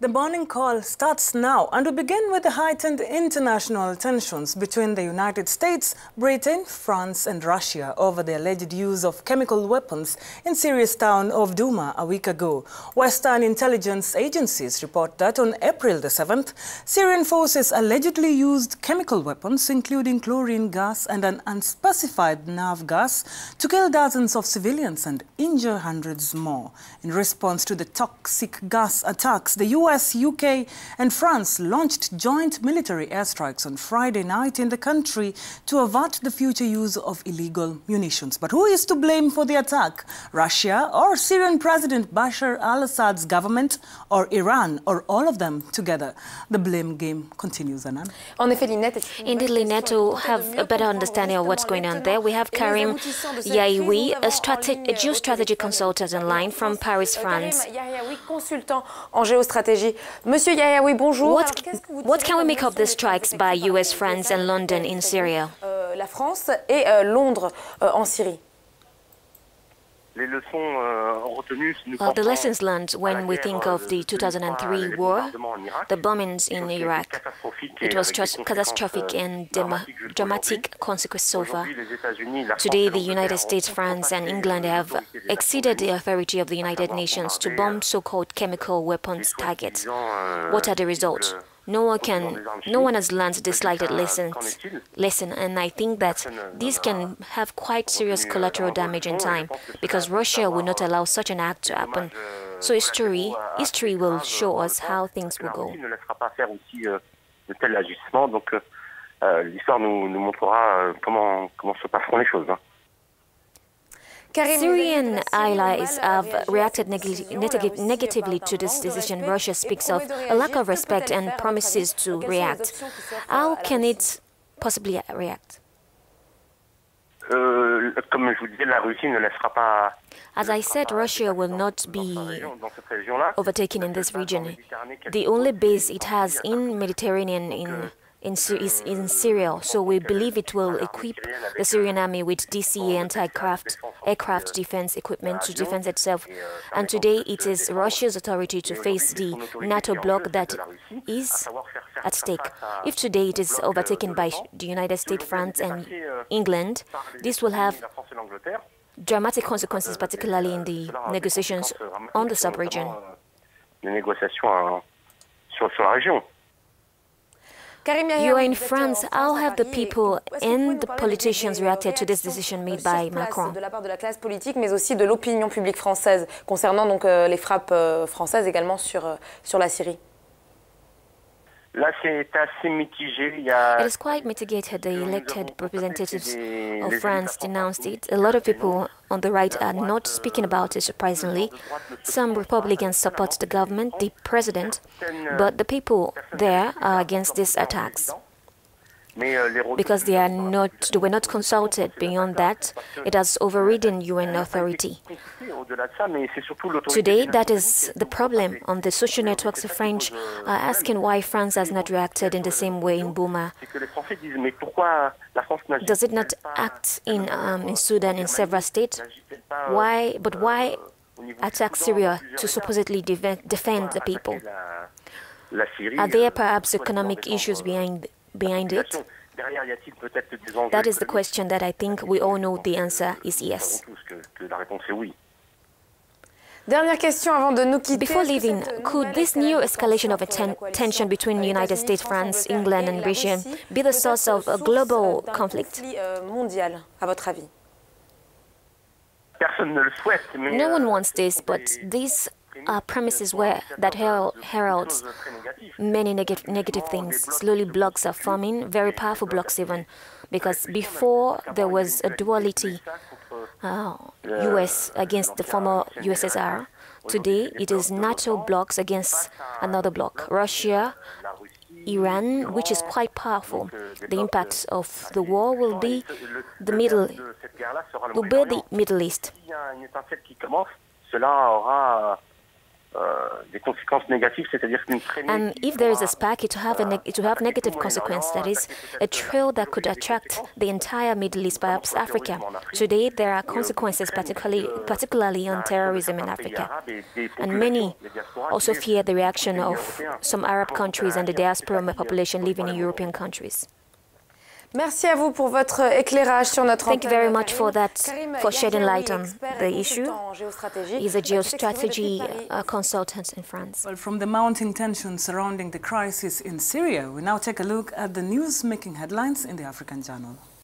The morning call starts now, and we begin with the heightened international tensions between the United States, Britain, France and Russia over the alleged use of chemical weapons in Syria's town of Douma a week ago. Western intelligence agencies report that on April the 7th, Syrian forces allegedly used chemical weapons, including chlorine gas and an unspecified nerve gas, to kill dozens of civilians and injure hundreds more. In response to the toxic gas attacks, the US, UK and France launched joint military airstrikes on Friday night in the country to avert the future use of illegal munitions. But who is to blame for the attack? Russia or Syrian President Bashar al-Assad's government or Iran or all of them together? The blame game continues, Anand. Indeed, Lynette, to have a better understanding of what's going on there, we have Karim Yaoui, a geostrategy consultant online from Paris, France. Monsieur Yaoui, bonjour. What can we make of the strikes by US, France and London in Syria? La France et Londres en Syrie. The lessons learned when we think of the 2003 war, the bombings in Iraq, it was catastrophic and dramatic consequences so far. Today, the United States, France and England have exceeded the authority of the United Nations to bomb so-called chemical weapons targets. What are the results? No one has learned this slighted lesson, and I think that this can have quite serious collateral damage in time, because Russia will not allow such an act to happen. So history will show us how things will go. Syrian allies have reacted negatively to this decision. Russia speaks of a lack of respect and promises to react. How can it possibly react? As I said, Russia will not be overtaken in this region. The only base it has in Mediterranean is in Syria, so we believe it will equip the Syrian army with DCA anti-aircraft defense equipment to defend itself. And today it is Russia's authority to face the NATO bloc that is at stake. If today it is overtaken by the United States, France and England, this will have dramatic consequences, particularly in the negotiations on the sub-region. You are in France. How have the people and the politicians reacted to this decision made by Macron? De la part de la classe politique, mais aussi de l'opinion publique française concernant donc les frappes françaises également sur la Syrie. It is quite mitigated. The elected representatives of France denounced it. A lot of people on the right are not speaking about it, surprisingly. Some Republicans support the government, the president, but the people there are against these attacks, because they were not consulted. Beyond that, it has overridden UN authority. Today, that is the problem. On the social networks, the French are asking why France has not reacted in the same way in Douma. Does it not act in Sudan in several states? Why attack Syria to supposedly defend the people? Are there perhaps economic issues behind it? That is the question that I think we all know the answer is yes. Before leaving, could this new escalation of tension between the United States, France, England and Russia be the source of a global conflict? No one wants this, but these are premises that heralds many negative things. Slowly blocs are forming, very powerful blocs even, because before there was a duality, US against the former USSR. Today it is NATO blocs against another bloc, Russia, Iran, which is quite powerful. The impact of the war will be the Middle East. And if there is a spark, it will have negative consequence. That is a trail that could attract the entire Middle East, perhaps Africa. Today, there are consequences, particularly on terrorism in Africa. And many also fear the reaction of some Arab countries and the diaspora population living in European countries. Merci à vous pour votre éclairage sur notre Thank you very much for that, for shedding light on the issue. He's a geostrategy consultant in France. Well, from the mounting tensions surrounding the crisis in Syria, we now take a look at the news making headlines in the African Journal.